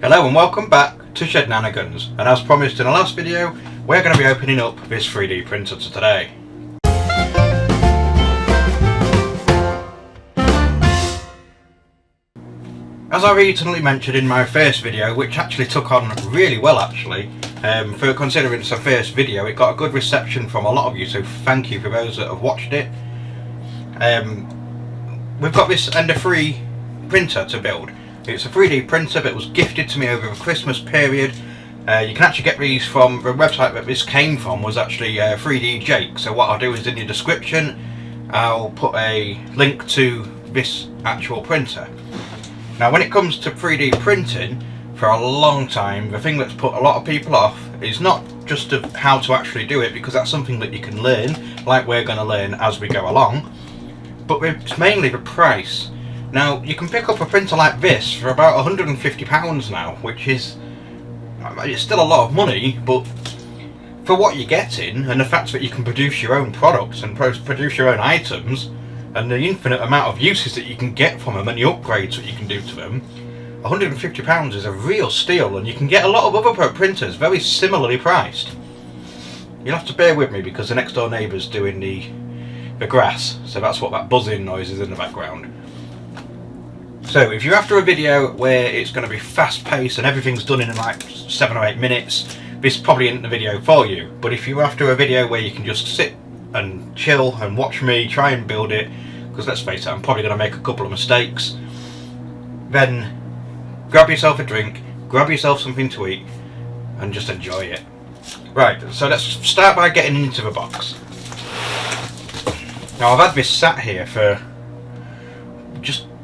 Hello and welcome back to Shednanigans, and as promised in the last video, we're going to be opening up this 3D printer today. As I recently mentioned in my first video, which actually took on really well for considering it's a first video, it got a good reception from a lot of you, so thank you for those that have watched it. We've got this Ender 3 printer to build. It's a 3D printer that was gifted to me over the Christmas period. You can actually get these from the website that this came from, was actually 3D Jake. So what I'll do is in the description I'll put a link to this actual printer. Now when it comes to 3D printing, for a long time the thing that's put a lot of people off is not just how to actually do it, because that's something that you can learn, like we're going to learn as we go along, but it's mainly the price. Now you can pick up a printer like this for about £150 now, which is, it's still a lot of money, but for what you're getting and the fact that you can produce your own products and produce your own items and the infinite amount of uses that you can get from them and the upgrades that you can do to them, £150 is a real steal, and you can get a lot of other printers very similarly priced. You'll have to bear with me because the next door neighbour's doing the grass, so that's what that buzzing noise is in the background. So if you're after a video where it's going to be fast paced and everything's done in like 7 or 8 minutes, this probably isn't the video for you. But if you're after a video where you can just sit and chill and watch me try and build it, because let's face it, I'm probably going to make a couple of mistakes, then grab yourself a drink, grab yourself something to eat and just enjoy it. Right, so let's start by getting into the box. Now I've had this sat here for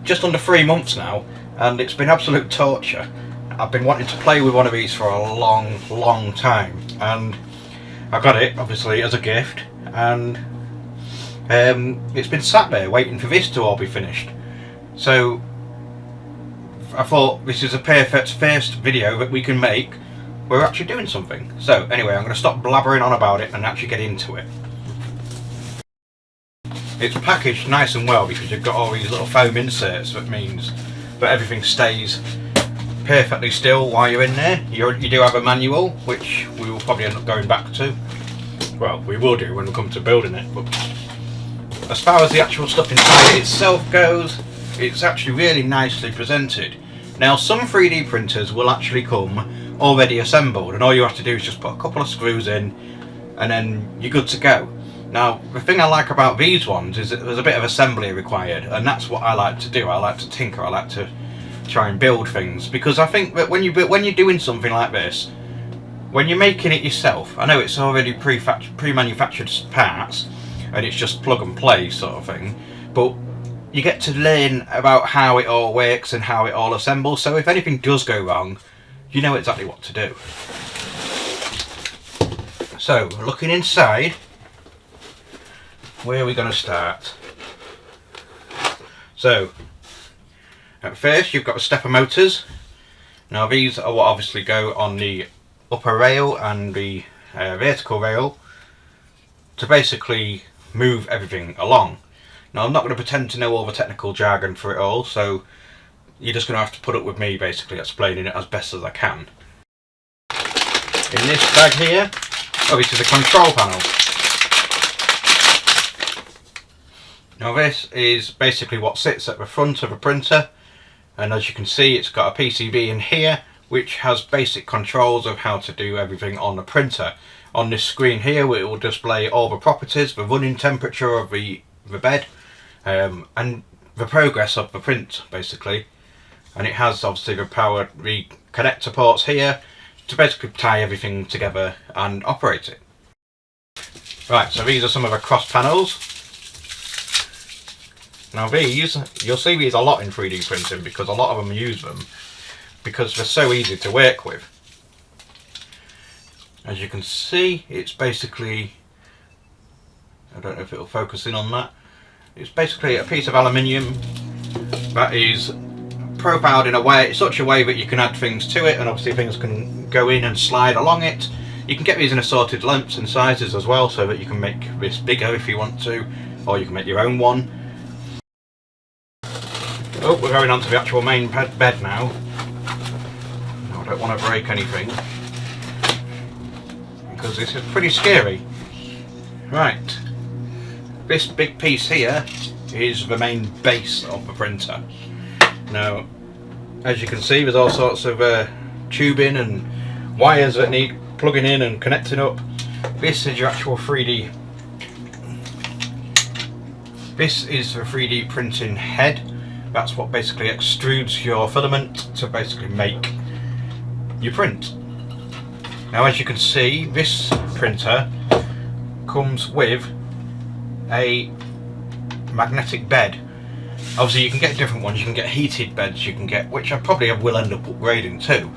just under 3 months now, and it's been absolute torture. I've been wanting to play with one of these for a long time, and I got it obviously as a gift, and it's been sat there waiting for this to all be finished. So I thought this is a perfect first video that we can make. We're actually doing something. So anyway, I'm going to stop blabbering on about it and actually get into it. It's packaged nice and well because you've got all these little foam inserts, that means that everything stays perfectly still while you're in there. You do have a manual, which we will probably end up going back to. Well, we will do when we come to building it, but as far as the actual stuff inside itself goes, it's actually really nicely presented. Now some 3D printers will actually come already assembled, and all you have to do is just put a couple of screws in and then you're good to go. Now the thing I like about these ones is that there's a bit of assembly required, and that's what I like to do. I like to tinker, I like to try and build things, because I think that when you're doing something like this, when you're making it yourself, I know it's already pre-manufactured parts and it's just plug and play sort of thing, but you get to learn about how it all works and how it all assembles, so if anything does go wrong, you know exactly what to do. So looking inside, where are we going to start? So at first you've got the stepper motors. Now these are what obviously go on the upper rail and the vertical rail to basically move everything along. Now I'm not going to pretend to know all the technical jargon for it all, so you're just going to have to put up with me basically explaining it as best as I can. In this bag here, oh, this is a control panel. Now this is basically what sits at the front of a printer, and as you can see it's got a PCB in here which has basic controls of how to do everything on the printer. On this screen here it will display all the properties, the running temperature of the bed, and the progress of the print basically, and it has obviously the connector ports here to basically tie everything together and operate it. Right, so these are some of the cross panels. Now these, you'll see these a lot in 3D printing because a lot of them use them because they're so easy to work with. As you can see, it's basically, I don't know if it'll focus in on that, it's basically a piece of aluminium that is profiled in such a way that you can add things to it, and obviously things can go in and slide along it. You can get these in assorted lengths and sizes as well, so that you can make this bigger if you want to, or you can make your own one. Oh, we're going on to the actual main bed now. I don't want to break anything because this is pretty scary. Right, this big piece here is the main base of the printer. Now, as you can see, there's all sorts of tubing and wires that need plugging in and connecting up. This is your actual 3D. This is the 3D printing head. That's what basically extrudes your filament to basically make your print. Now, as you can see, this printer comes with a magnetic bed. Obviously you can get different ones, you can get heated beds, you can get, which I probably will end up upgrading to.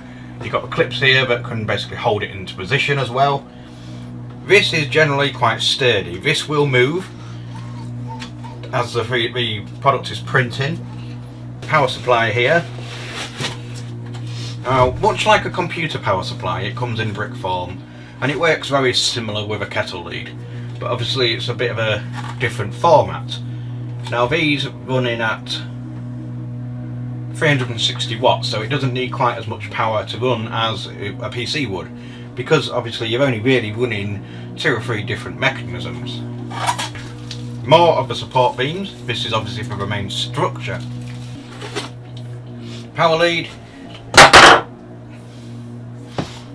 You've got the clips here that can basically hold it into position as well. This is generally quite sturdy. This will move as the product is printing. Power supply here. Now, much like a computer power supply, it comes in brick form and it works very similar with a kettle lead, but obviously it's a bit of a different format. Now, these running at 360 watts, so it doesn't need quite as much power to run as a PC would, because obviously you're only really running 2 or 3 different mechanisms. More of the support beams. This is obviously for the main structure. Power lead.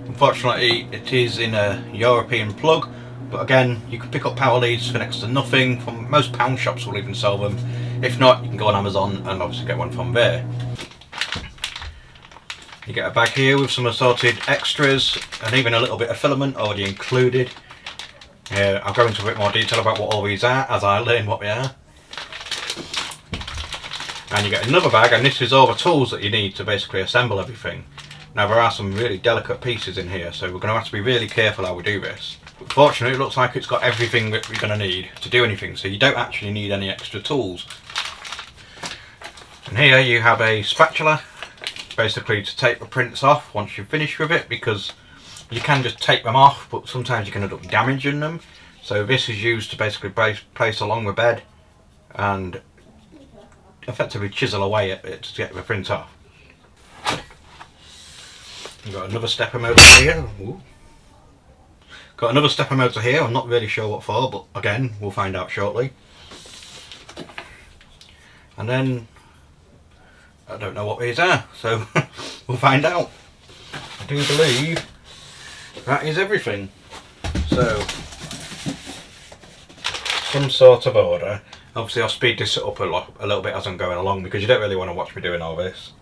Unfortunately, it is in a European plug, but again, you can pick up power leads for next to nothing. From most pound shops will even sell them. If not, you can go on Amazon and obviously get one from there. You get a bag here with some assorted extras and even a little bit of filament already included. I'll go into a bit more detail about what all these are as I learn what they are. And you get another bag, and this is all the tools that you need to basically assemble everything. Now, there are some really delicate pieces in here, so we're going to have to be really careful how we do this. But fortunately, it looks like it's got everything that we're going to need to do anything, so you don't actually need any extra tools. And here you have a spatula, basically to take the prints off once you've finished with it, because you can just take them off, but sometimes you can end up damaging them. So this is used to basically place along the bed and effectively chisel away at it to get the print off. You've got another stepper motor here. Ooh. Got another stepper motor here, I'm not really sure what for, but again, we'll find out shortly. And then, I don't know what these are, so we'll find out. I do believe that is everything. So, some sort of order. Obviously I'll speed this up a little bit as I'm going along, because you don't really want to watch me doing all this.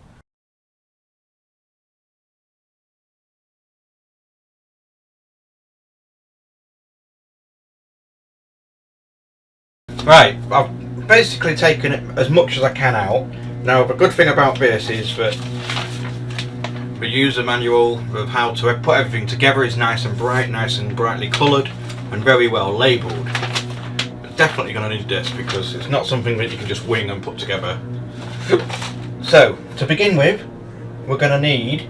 Right, I've basically taken it as much as I can out. Now, the good thing about this is that the user manual of how to put everything together is nice and bright, nice and brightly coloured and very well labelled. Definitely going to need this because it's not something that you can just wing and put together. So, to begin with, we're going to need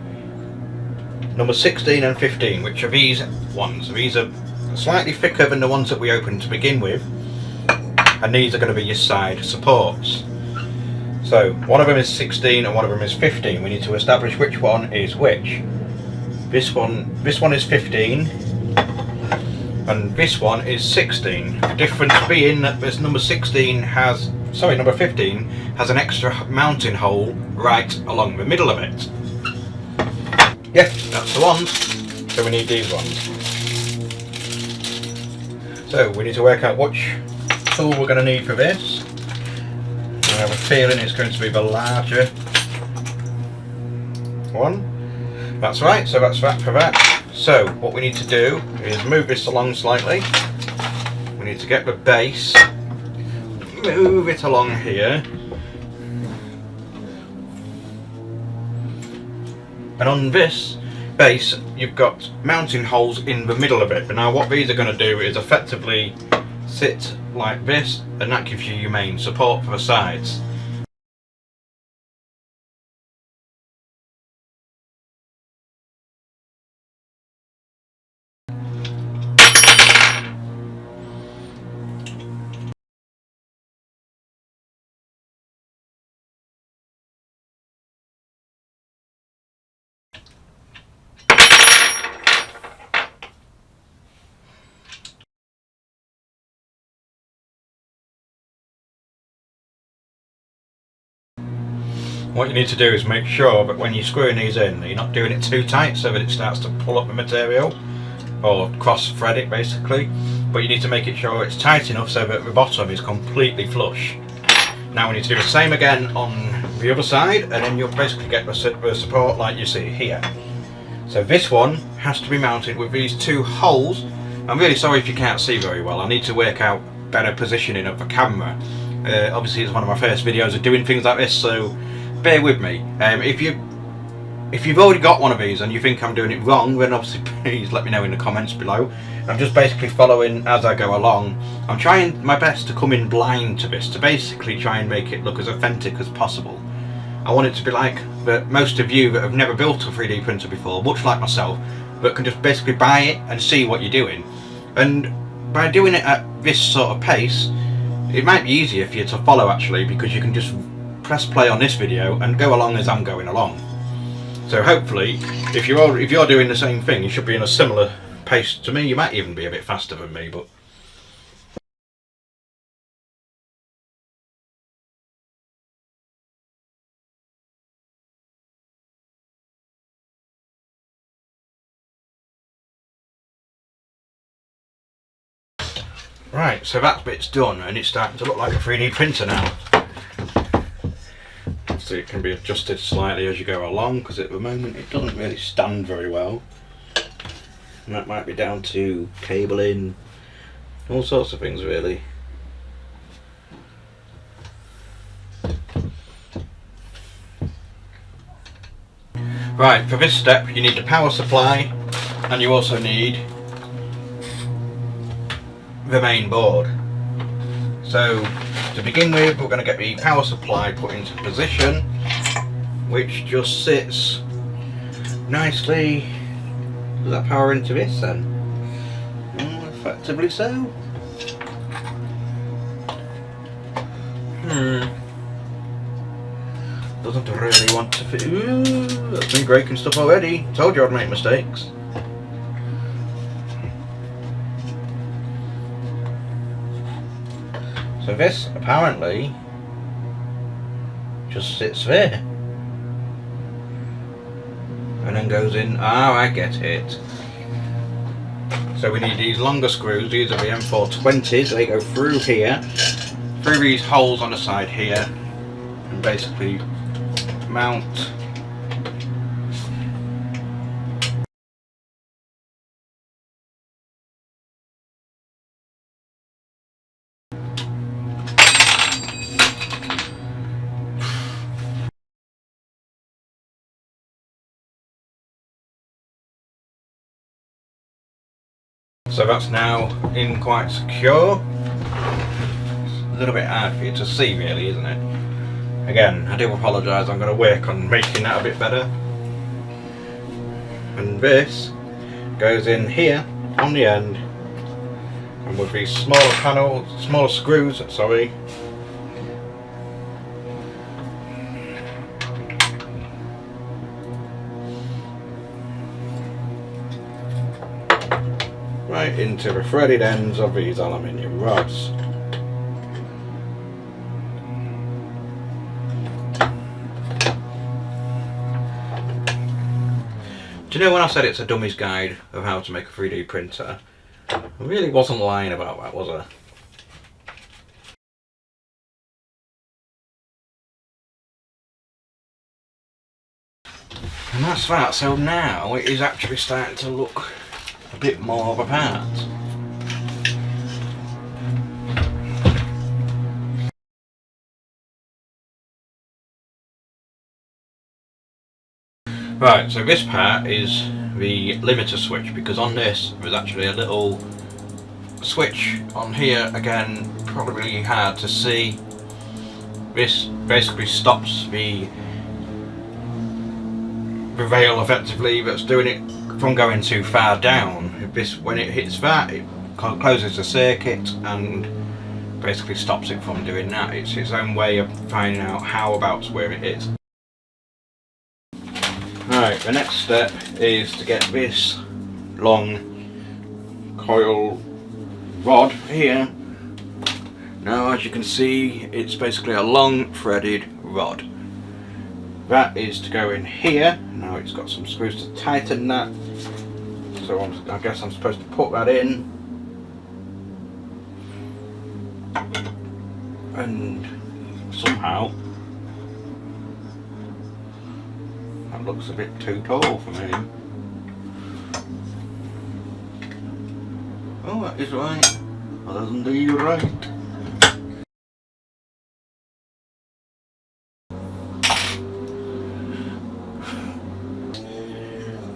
number 16 and 15, which are these ones. These are slightly thicker than the ones that we opened to begin with, and these are going to be your side supports. So one of them is 16 and one of them is 15. We need to establish which one is which. This one is 15 and this one is 16. The difference being that this number 15 has an extra mounting hole right along the middle of it. Yeah, that's the ones. So we need these ones. So we need to work out which tool we're going to need for this. I have a feeling it's going to be the larger one. That's right, so that's that for that. So what we need to do is move this along slightly. We need to get the base, move it along here, and on this base you've got mounting holes in the middle of it. But now what these are going to do is effectively sit like this, and that gives you your main support for the sides. What you need to do is make sure that when you're screwing these in, that you're not doing it too tight so that it starts to pull up the material, or cross thread it basically, but you need to make it sure it's tight enough so that the bottom is completely flush. Now we need to do the same again on the other side, and then you'll basically get the support like you see here. So this one has to be mounted with these two holes. I'm really sorry if you can't see very well. I need to work out better positioning of the camera. Obviously it's one of my first videos of doing things like this, so bear with me. If you've already got one of these and you think I'm doing it wrong, then obviously please let me know in the comments below. I'm just basically following as I go along. I'm trying my best to come in blind to this, to basically try and make it look as authentic as possible. I want it to be like that most of you that have never built a 3D printer before, much like myself, but can just basically buy it and see what you're doing. And by doing it at this sort of pace, it might be easier for you to follow actually, because you can just press play on this video and go along as I'm going along. So hopefully, if you're doing the same thing, you should be in a similar pace to me. You might even be a bit faster than me, but right, so that bit's done and it's starting to look like a 3D printer now. So it can be adjusted slightly as you go along, because at the moment it doesn't really stand very well. And that might be down to cabling, all sorts of things really. Right, for this step you need the power supply, and you also need the main board. So to begin with, we're going to get the power supply put into position, which just sits nicely. Does that power into this then? Effectively so. Doesn't really want to fit. Ooh, that's me breaking stuff already. Told you I'd make mistakes. So this apparently just sits there and then goes in. Oh, I get it. So we need these longer screws. These are the M420s. They go through here, through these holes on the side here, and basically mount so that's now in quite secure. It's a little bit hard for you to see really, isn't it? Again, I do apologise, I'm going to work on making that a bit better. And this goes in here on the end, and with these smaller screws, sorry, right into the threaded ends of these aluminium rods. Do you know when I said it's a dummy's guide of how to make a 3D printer? I really wasn't lying about that, was I? And that's that. So now it is actually starting to look a bit more of a part. Right, so this part is the limiter switch, because on this there's actually a little switch on here, again probably hard to see. This basically stops the rail effectively that's doing it from going too far down. This, when it hits that, it closes the circuit and basically stops it from doing that. It's its own way of finding out how about where it is. Right, the next step is to get this long coil rod here. Now as you can see, it's basically a long threaded rod. That is to go in here. Now it's got some screws to tighten that. So I guess I'm supposed to put that in. And somehow that looks a bit too tall for me. Oh, that is right. That is indeed right.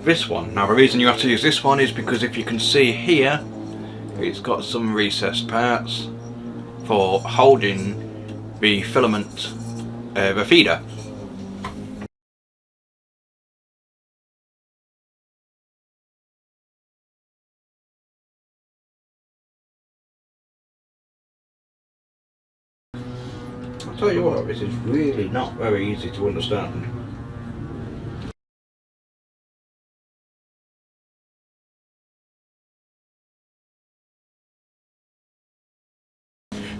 This one. Now the reason you have to use this one is because if you can see here, it's got some recessed parts for holding the filament, the feeder. I'll tell you what, this is really not very easy to understand.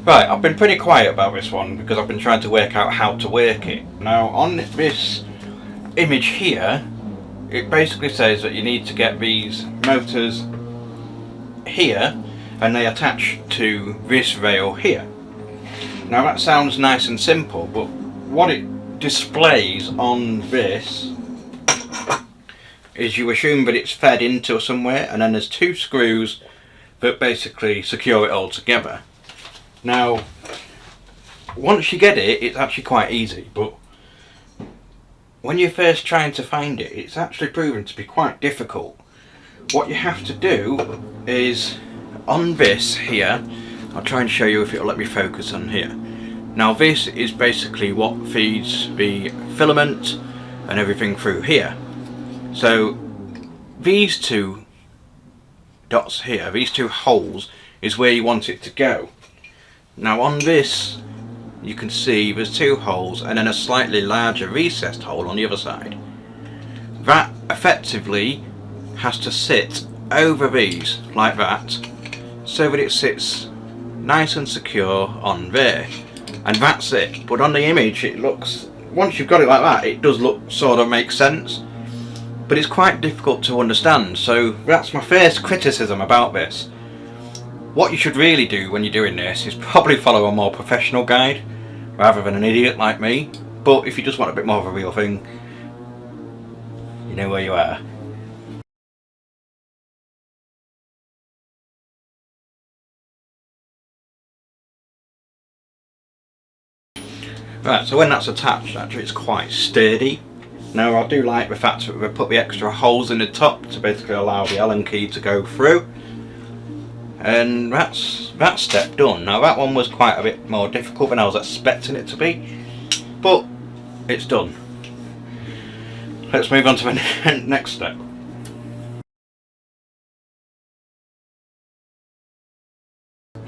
Right, I've been pretty quiet about this one because I've been trying to work out how to work it. Now on this image here, it basically says that you need to get these motors here and they attach to this rail here. Now that sounds nice and simple, but what it displays on this is you assume that it's fed into somewhere, and then there's two screws that basically secure it all together. Now once you get it, it's actually quite easy, but when you're first trying to find it, it's actually proven to be quite difficult. What you have to do is, on this here, I'll try and show you if it'll let me focus on here. Now this is basically what feeds the filament and everything through here. So these two dots here, these two holes, is where you want it to go. Now on this you can see there's two holes and then a slightly larger recessed hole on the other side. That effectively has to sit over these like that, so that it sits nice and secure on there, and that's it. But on the image it looks, once you've got it like that, it does look sort of make sense, but it's quite difficult to understand. So that's my first criticism about this. What you should really do when you're doing this is probably follow a more professional guide rather than an idiot like me. But if you just want a bit more of a real thing, you know where you are. Right, so when that's attached, actually it's quite sturdy. Now I do like the fact that we put the extra holes in the top to basically allow the Allen key to go through. And that's that step done. Now that one was quite a bit more difficult than I was expecting it to be, but it's done. Let's move on to the next step.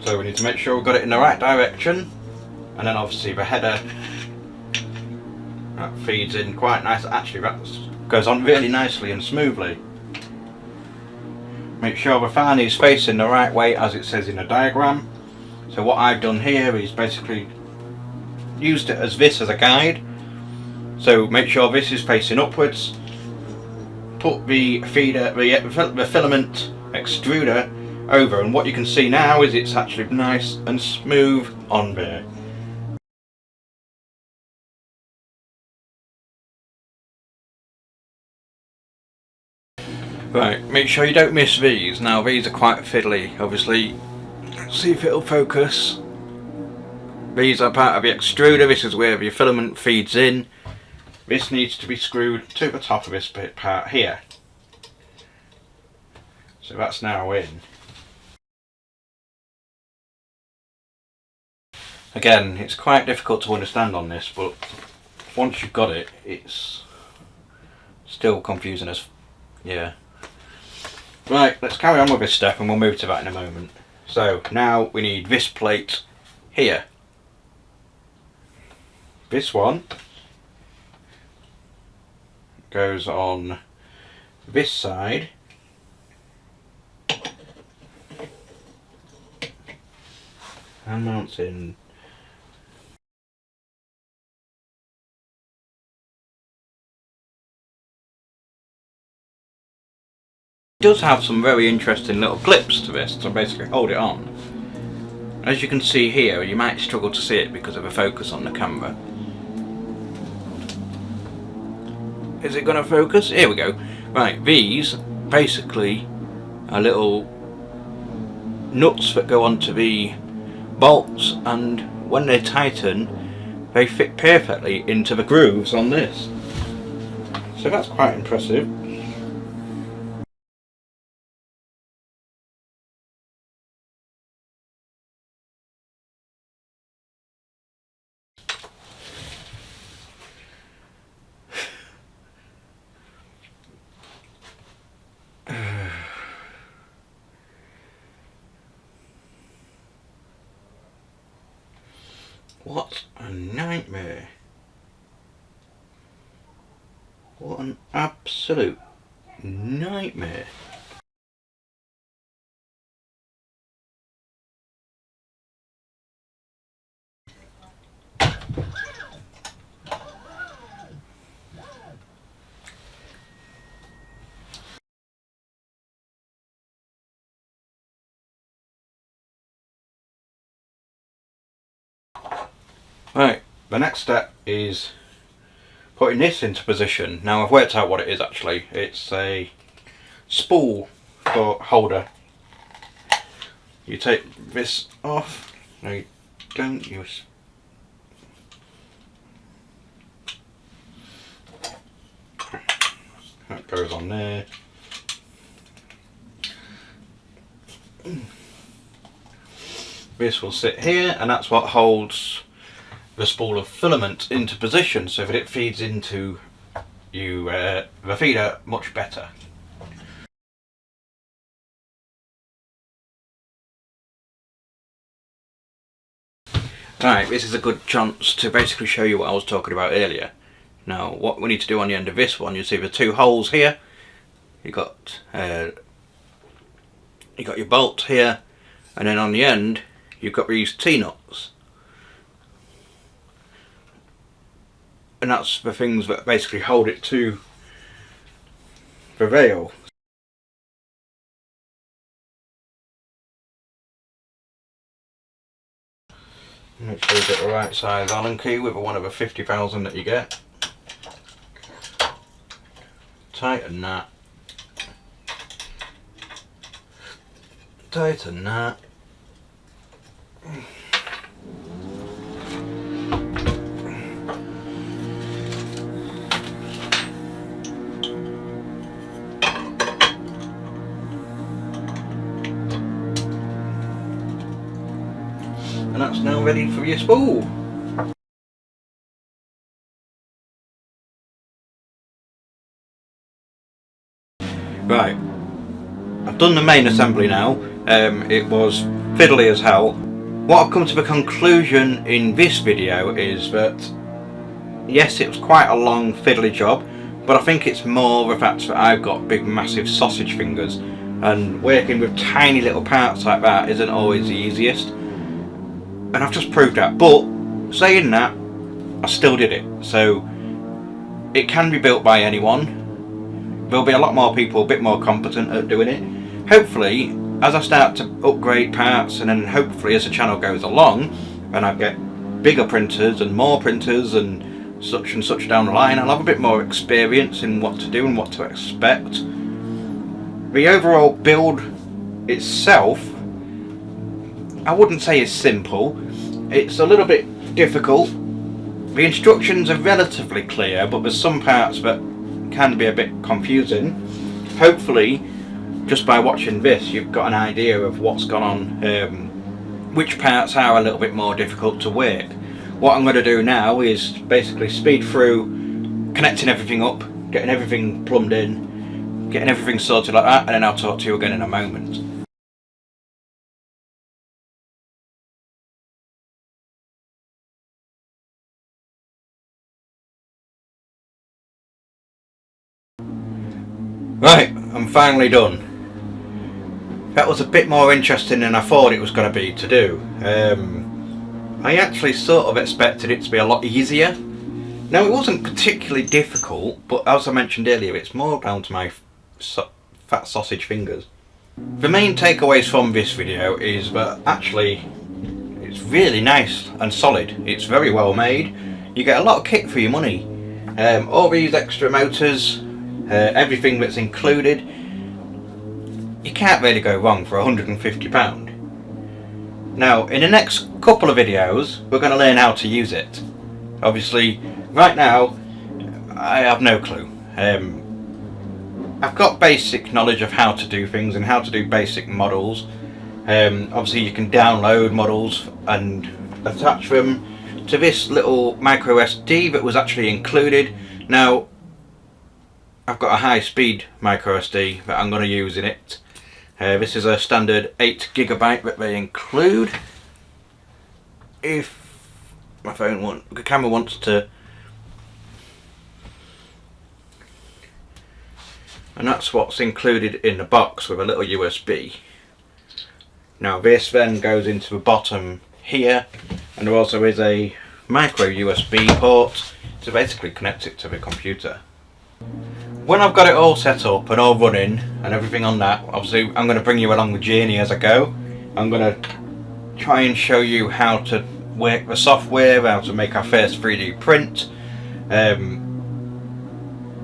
So we need to make sure we've got it in the right direction, and then obviously the header, that feeds in quite nice. Actually that goes on really nicely and smoothly. Make sure the fan is facing the right way as it says in the diagram. So what I've done here is basically used it as this as a guide. So make sure this is facing upwards. Put the feeder, the filament extruder over, and what you can see now is it's actually nice and smooth on there. Right, make sure you don't miss these. Now these are quite fiddly, obviously. Let's see if it'll focus. These are part of the extruder. This is where the filament feeds in. This needs to be screwed to the top of this bit part here. So that's now in. Again, it's quite difficult to understand on this, but once you've got it, it's still confusing as yeah. Right, let's carry on with this step and we'll move to that in a moment. So now we need this plate here. This one goes on this side and mounts in It does have some very interesting little clips to this to basically hold it on. As you can see here, you might struggle to see it because of a focus on the camera. Is it going to focus? Here we go. Right, these basically are little nuts that go onto the bolts, and when they tighten they fit perfectly into the grooves on this. So that's quite impressive. What a nightmare. What an absolute nightmare. Right, the next step is putting this into position. Now I've worked out what it is actually. It's a spool for holder. You take this off. No, you don't use. That goes on there. This will sit here, and that's what holds the spool of filament into position so that it feeds into the feeder much better. Right, this is a good chance to basically show you what I was talking about earlier. Now what we need to do on the end of this one, you see the two holes here, you got your bolt here, and then on the end you've got these T-nuts. And that's the things that basically hold it to the rail. Make sure you get the right size Allen key with one of the 50,000 that you get. Tighten that. Tighten that. And that's now ready for your spool. Right, I've done the main assembly now. It was fiddly as hell. What I've come to the conclusion in this video is that yes, it was quite a long fiddly job, but I think it's more the fact that I've got big massive sausage fingers, and working with tiny little parts like that isn't always the easiest. And I've just proved that, but saying that, I still did it. So it can be built by anyone. There'll be a lot more people a bit more competent at doing it. Hopefully, as I start to upgrade parts, and then hopefully as the channel goes along and I get bigger printers and more printers and such down the line, I'll have a bit more experience in what to do and what to expect. The overall build itself, I wouldn't say it's simple. It's a little bit difficult. The instructions are relatively clear, but there's some parts that can be a bit confusing. Hopefully, just by watching this, you've got an idea of what's gone on, which parts are a little bit more difficult to work. What I'm going to do now is basically speed through connecting everything up, getting everything plumbed in, getting everything sorted like that, and then I'll talk to you again in a moment. Right, I'm finally done. That was a bit more interesting than I thought it was going to be to do. I actually sort of expected it to be a lot easier. Now, it wasn't particularly difficult, but as I mentioned earlier, it's more down to my fat sausage fingers. The main takeaways from this video is that actually it's really nice and solid. It's very well made. You get a lot of kit for your money. All these extra motors, everything that's included, you can't really go wrong for £150. Now in the next couple of videos we're going to learn how to use it. Obviously right now I have no clue. I've got basic knowledge of how to do things and how to do basic models. Obviously you can download models and attach them to this little micro SD that was actually included. Now I've got a high speed micro SD that I'm going to use in it. This is a standard 8 GB that they include. If my the camera wants to, and that's what's included in the box with a little USB. Now this then goes into the bottom here, and there also is a micro USB port to basically connect it to the computer. When I've got it all set up and all running and everything on that, obviously I'm going to bring you along the journey as I go. I'm going to try and show you how to work the software, how to make our first 3D print.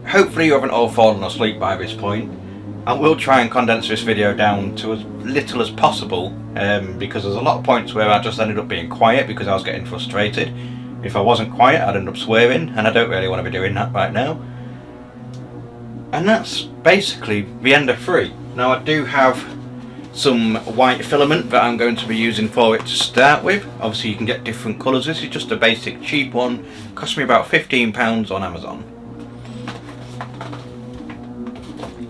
Hopefully you haven't all fallen asleep by this point. I will try and condense this video down to as little as possible, because there's a lot of points where I just ended up being quiet because I was getting frustrated. If I wasn't quiet I'd end up swearing, and I don't really want to be doing that right now. And that's basically the end of 3. Now I do have some white filament that I'm going to be using for it to start with. Obviously you can get different colours. This is just a basic cheap one. Cost me about £15 on Amazon.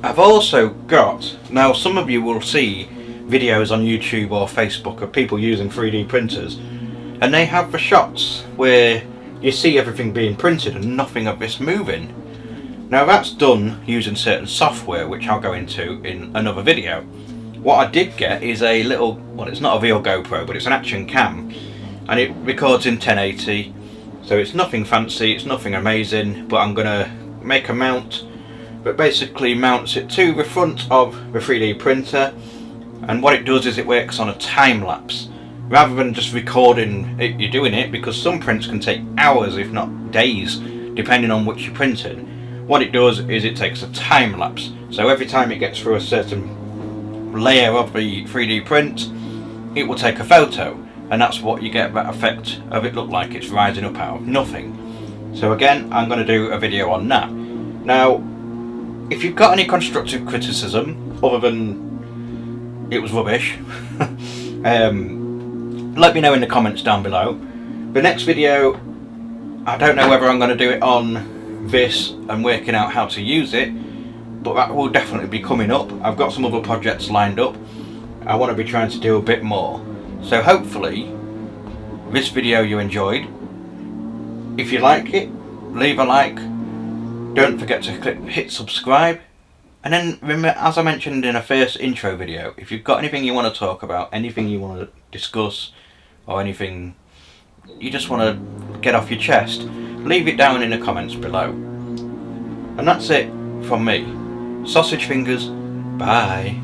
I've also got, now some of you will see videos on YouTube or Facebook of people using 3D printers, and they have the shots where you see everything being printed and nothing of this moving. Now that's done using certain software which I'll go into in another video. What I did get is a little, well it's not a real GoPro but it's an action cam, and it records in 1080, so it's nothing fancy, it's nothing amazing, but I'm going to make a mount that basically mounts it to the front of the 3D printer, and what it does is it works on a time lapse rather than just recording it, you're doing it, because some prints can take hours if not days depending on which you printed. What it does is it takes a time lapse, so every time it gets through a certain layer of the 3D print it will take a photo, and that's what you get that effect of it look like it's rising up out of nothing. So again I'm going to do a video on that. Now if you've got any constructive criticism other than it was rubbish, let me know in the comments down below. The next video, I don't know whether I'm going to do it on this and working out how to use it, but that will definitely be coming up. I've got some other projects lined up. I want to be trying to do a bit more. So hopefully this video you enjoyed. If you like it, leave a like. Don't forget to hit subscribe, and then remember, as I mentioned in a first intro video, if you've got anything you want to talk about, anything you want to discuss, or anything you just want to get off your chest, leave it down in the comments below. And that's it from me. Sausage fingers, bye.